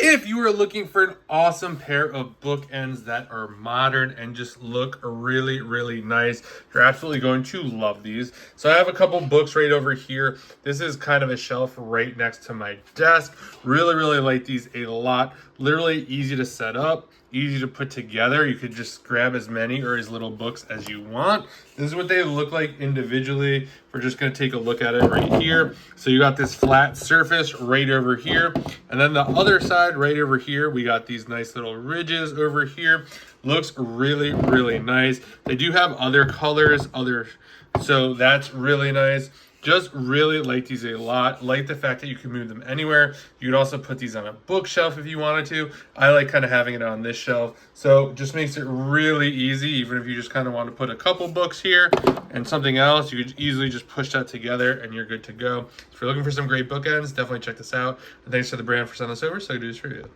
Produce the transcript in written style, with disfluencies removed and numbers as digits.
If you are looking for an awesome pair of bookends that are modern and just look really, really nice, you're absolutely going to love these. So I have a couple books right over here. This is kind of a shelf right next to my desk. Really, really like these a lot. Literally easy to set up, easy to put together. You could just grab as many or as little books as you want. This is what they look like individually. We're just going to take a look at it right here. So you got this flat surface right over here, and then the other side right over here, we got these nice little ridges over here. Looks really, really nice. They do have other colors, so that's really nice. Just really like these a lot. Like the fact that you can move them anywhere. You could also put these on a bookshelf if you wanted to. I like kind of having it on this shelf. So just makes it really easy. Even if you just kind of want to put a couple books here and something else, you could easily just push that together and you're good to go. If you're looking for some great bookends, definitely check this out. And thanks to the brand for sending this over. So I do this for you.